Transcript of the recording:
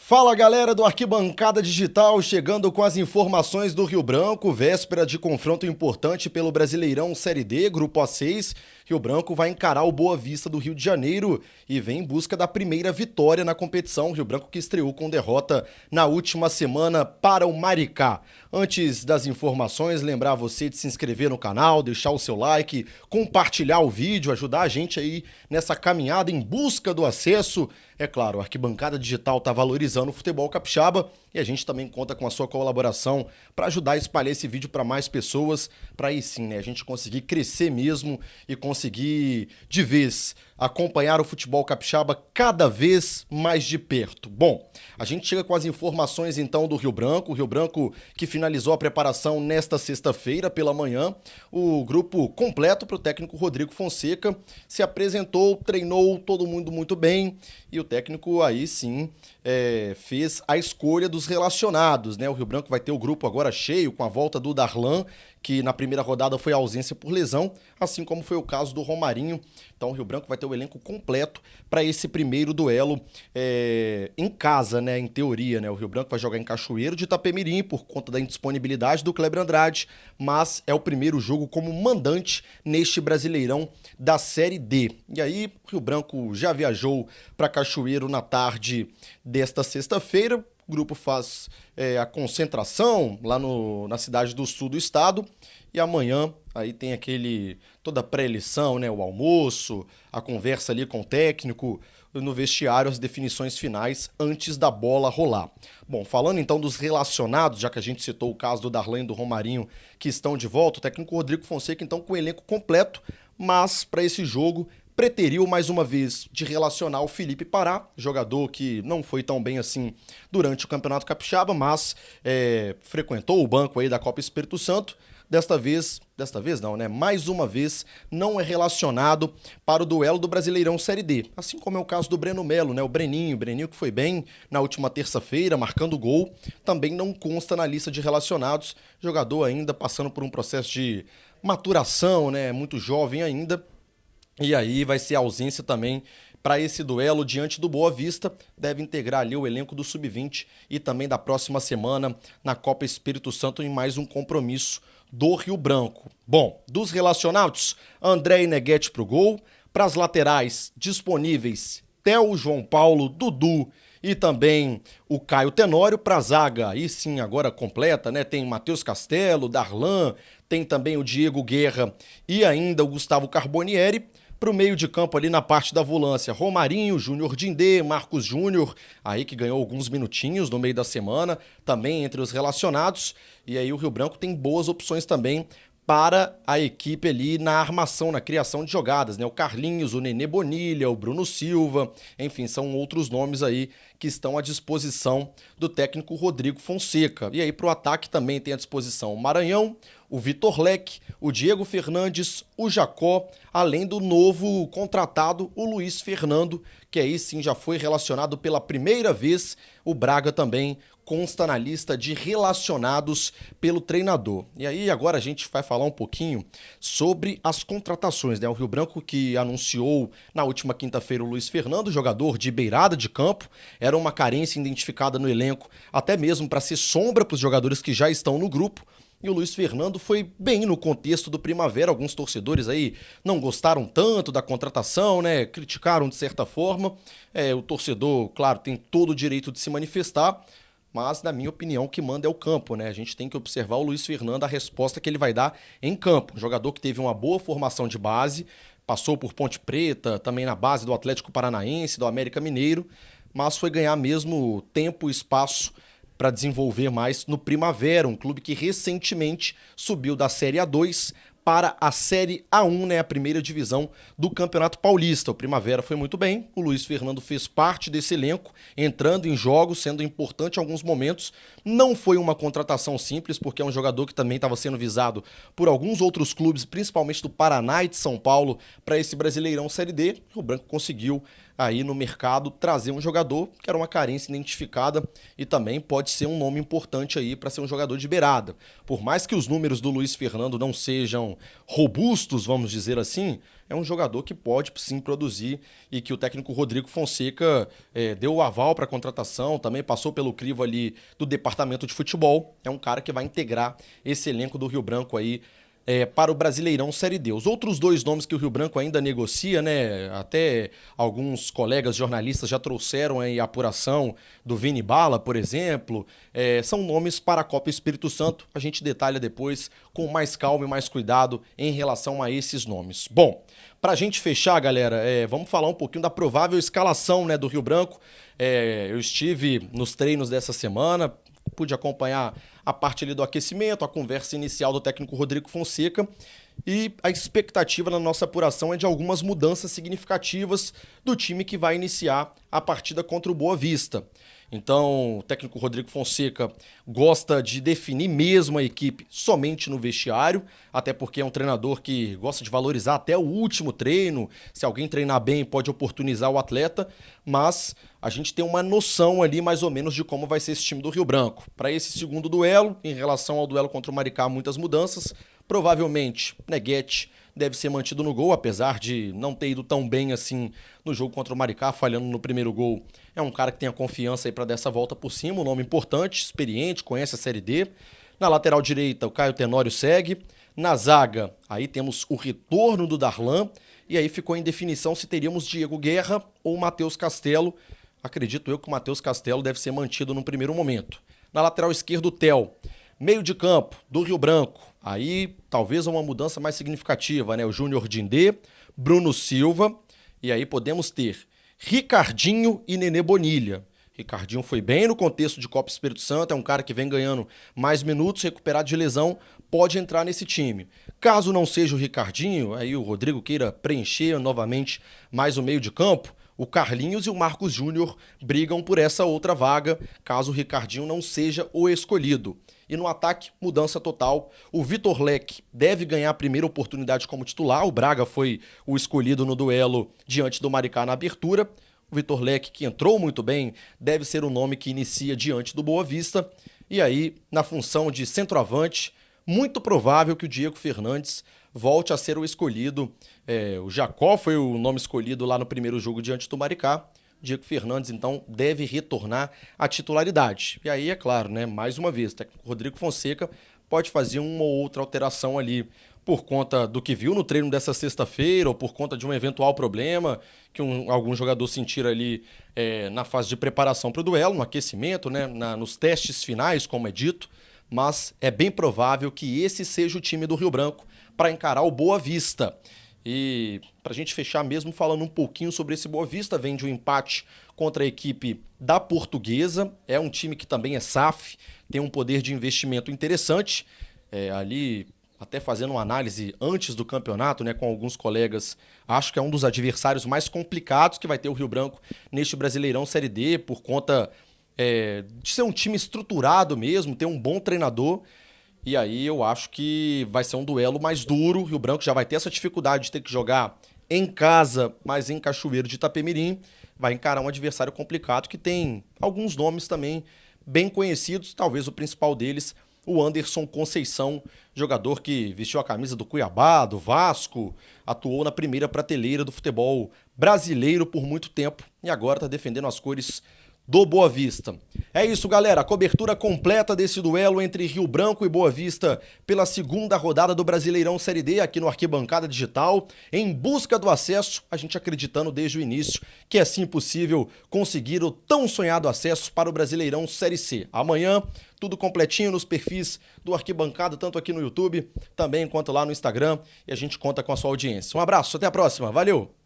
Fala galera do Arquibancada Digital, chegando com as informações do Rio Branco, véspera de confronto importante pelo Brasileirão Série D, Grupo A6. Rio Branco vai encarar o Boa Vista do Rio de Janeiro e vem em busca da primeira vitória na competição. Rio Branco que estreou com derrota na última semana para o Maricá. Antes das informações, lembrar você de se inscrever no canal, deixar o seu like, compartilhar o vídeo, ajudar a gente aí nessa caminhada em busca do acesso. É claro, a Arquibancada Digital está valorizando o futebol capixaba e a gente também conta com a sua colaboração para ajudar a espalhar esse vídeo para mais pessoas, para aí sim, né, a gente conseguir crescer mesmo e conseguir de vez acompanhar o futebol capixaba cada vez mais de perto. Bom, a gente chega com as informações então do Rio Branco que finalizou a preparação nesta sexta-feira pela manhã. O grupo completo para o técnico Rodrigo Fonseca se apresentou, treinou todo mundo muito bem e o técnico aí sim fez a escolha dos relacionados, né? O Rio Branco vai ter o grupo agora cheio com a volta do Darlan, que na primeira rodada foi ausência por lesão, assim como foi o caso do Romarinho. Então o Rio Branco vai ter o elenco completo para esse primeiro duelo em casa, né? Em teoria, né? O Rio Branco vai jogar em Cachoeiro de Itapemirim por conta da indisponibilidade do Kleber Andrade, mas é o primeiro jogo como mandante neste Brasileirão da Série D. E aí o Rio Branco já viajou para Cachoeiro na tarde desta sexta-feira. O grupo faz a concentração lá na cidade do sul do estado e amanhã aí tem toda a pré-eleição, né, o almoço, a conversa ali com o técnico, no vestiário as definições finais antes da bola rolar. Bom, falando então dos relacionados, já que a gente citou o caso do Darlan e do Romarinho que estão de volta, o técnico Rodrigo Fonseca então com o elenco completo, mas para esse jogo preteriu mais uma vez de relacionar o Felipe Pará, jogador que não foi tão bem assim durante o Campeonato Capixaba, mas frequentou o banco aí da Copa Espírito Santo. Desta vez não, né? Mais uma vez não é relacionado para o duelo do Brasileirão Série D, assim como é o caso do Breno Melo, né? O Breninho que foi bem na última terça-feira, marcando gol, também não consta na lista de relacionados, jogador ainda passando por um processo de maturação, né? Muito jovem ainda. E aí vai ser ausência também para esse duelo diante do Boa Vista. Deve integrar ali o elenco do Sub-20 e também da próxima semana na Copa Espírito Santo em mais um compromisso do Rio Branco. Bom, dos relacionados, André e Neguete pro gol. Para as laterais disponíveis, Theo, João Paulo, Dudu e também o Caio Tenório. Para a zaga, aí sim agora completa, né? Tem Matheus Castelo, Darlan, tem também o Diego Guerra e ainda o Gustavo Carbonieri. Para o meio de campo ali na parte da volância, Romarinho, Júnior Dindê, Marcos Júnior, aí que ganhou alguns minutinhos no meio da semana, também entre os relacionados. E aí o Rio Branco tem boas opções também para a equipe ali na armação, na criação de jogadas, né? O Carlinhos, o Nenê Bonilha, o Bruno Silva, enfim, são outros nomes aí que estão à disposição do técnico Rodrigo Fonseca. E aí para o ataque também tem à disposição o Maranhão, o Vitor Leque, o Diego Fernandes, o Jacó, além do novo contratado, o Luiz Fernando, que aí sim já foi relacionado pela primeira vez. O Braga também consta na lista de relacionados pelo treinador. E aí agora a gente vai falar um pouquinho sobre as contratações, né? O Rio Branco que anunciou na última quinta-feira o Luiz Fernando, jogador de beirada de campo, era uma carência identificada no elenco, até mesmo para ser sombra para os jogadores que já estão no grupo. E o Luiz Fernando foi bem no contexto do Primavera. Alguns torcedores aí não gostaram tanto da contratação, né? Criticaram de certa forma. O torcedor, claro, tem todo o direito de se manifestar, mas na minha opinião o que manda é o campo, né? A gente tem que observar o Luiz Fernando, a resposta que ele vai dar em campo. Um jogador que teve uma boa formação de base, passou por Ponte Preta, também na base do Atlético Paranaense, do América Mineiro, mas foi ganhar mesmo tempo e espaço para desenvolver mais no Primavera, um clube que recentemente subiu da Série A2 para a Série A1, né, a primeira divisão do Campeonato Paulista. O Primavera foi muito bem, o Luiz Fernando fez parte desse elenco, entrando em jogos, sendo importante em alguns momentos. Não foi uma contratação simples, porque é um jogador que também estava sendo visado por alguns outros clubes, principalmente do Paraná e de São Paulo, para esse Brasileirão Série D. O Branco conseguiu aí no mercado trazer um jogador que era uma carência identificada e também pode ser um nome importante aí para ser um jogador de beirada. Por mais que os números do Luiz Fernando não sejam robustos, vamos dizer assim, é um jogador que pode sim produzir e que o técnico Rodrigo Fonseca deu o aval para a contratação, também passou pelo crivo ali do departamento de futebol. É um cara que vai integrar esse elenco do Rio Branco aí para o Brasileirão Série D. Os outros dois nomes que o Rio Branco ainda negocia, né? Até alguns colegas jornalistas já trouxeram aí a apuração do Vini Bala, por exemplo. São nomes para a Copa Espírito Santo. A gente detalha depois com mais calma e mais cuidado em relação a esses nomes. Bom, para a gente fechar, galera, vamos falar um pouquinho da provável escalação, né, do Rio Branco. Eu estive nos treinos dessa semana, pude acompanhar a parte ali do aquecimento, a conversa inicial do técnico Rodrigo Fonseca, e a expectativa na nossa apuração é de algumas mudanças significativas do time que vai iniciar a partida contra o Boa Vista. Então, o técnico Rodrigo Fonseca gosta de definir mesmo a equipe somente no vestiário, até porque é um treinador que gosta de valorizar até o último treino. Se alguém treinar bem, pode oportunizar o atleta, mas a gente tem uma noção ali mais ou menos de como vai ser esse time do Rio Branco. Para esse segundo duelo, em relação ao duelo contra o Maricá, muitas mudanças. Provavelmente, Neguete deve ser mantido no gol, apesar de não ter ido tão bem assim no jogo contra o Maricá, falhando no primeiro gol. É um cara que tem a confiança aí para dessa volta por cima, um nome importante, experiente, conhece a Série D. Na lateral direita, o Caio Tenório segue. Na zaga, aí temos o retorno do Darlan. E aí ficou em definição se teríamos Diego Guerra ou Matheus Castelo. Acredito eu que o Matheus Castelo deve ser mantido no primeiro momento. Na lateral esquerda, o Theo. Meio de campo, do Rio Branco. Aí, talvez uma mudança mais significativa, né? O Júnior Dindê, Bruno Silva. E aí podemos ter Ricardinho e Nenê Bonilha. Ricardinho foi bem no contexto de Copa Espírito Santo, é um cara que vem ganhando mais minutos, recuperado de lesão, pode entrar nesse time. Caso não seja o Ricardinho, aí o Rodrigo queira preencher novamente mais o meio de campo, o Carlinhos e o Marcos Júnior brigam por essa outra vaga, caso o Ricardinho não seja o escolhido. E no ataque, mudança total. O Vitor Leque deve ganhar a primeira oportunidade como titular. O Braga foi o escolhido no duelo diante do Maricá na abertura. O Vitor Leque, que entrou muito bem, deve ser o nome que inicia diante do Boa Vista. E aí, na função de centroavante, muito provável que o Diego Fernandes volte a ser o escolhido. O Jacó foi o nome escolhido lá no primeiro jogo diante do Maricá. Diego Fernandes, então, deve retornar à titularidade. E aí, é claro, né, mais uma vez, o técnico Rodrigo Fonseca pode fazer uma ou outra alteração ali por conta do que viu no treino dessa sexta-feira ou por conta de um eventual problema que algum jogador sentir ali na fase de preparação para o duelo, no aquecimento, né, nos testes finais, como é dito. Mas é bem provável que esse seja o time do Rio Branco para encarar o Boa Vista. E para a gente fechar mesmo falando um pouquinho sobre esse Boa Vista, vem de um empate contra a equipe da Portuguesa, é um time que também é SAF, tem um poder de investimento interessante, ali até fazendo uma análise antes do campeonato, né, com alguns colegas, acho que é um dos adversários mais complicados que vai ter o Rio Branco neste Brasileirão Série D, por conta de ser um time estruturado mesmo, ter um bom treinador. E aí eu acho que vai ser um duelo mais duro. O Rio Branco já vai ter essa dificuldade de ter que jogar em casa, mas em Cachoeiro de Itapemirim. Vai encarar um adversário complicado que tem alguns nomes também bem conhecidos. Talvez o principal deles, o Anderson Conceição, jogador que vestiu a camisa do Cuiabá, do Vasco, atuou na primeira prateleira do futebol brasileiro por muito tempo e agora está defendendo as cores do Boa Vista. É isso, galera. A cobertura completa desse duelo entre Rio Branco e Boa Vista pela segunda rodada do Brasileirão Série D aqui no Arquibancada Digital, em busca do acesso, a gente acreditando desde o início que é sim possível conseguir o tão sonhado acesso para o Brasileirão Série C. Amanhã, tudo completinho nos perfis do Arquibancada, tanto aqui no YouTube, também quanto lá no Instagram, e a gente conta com a sua audiência. Um abraço, até a próxima. Valeu!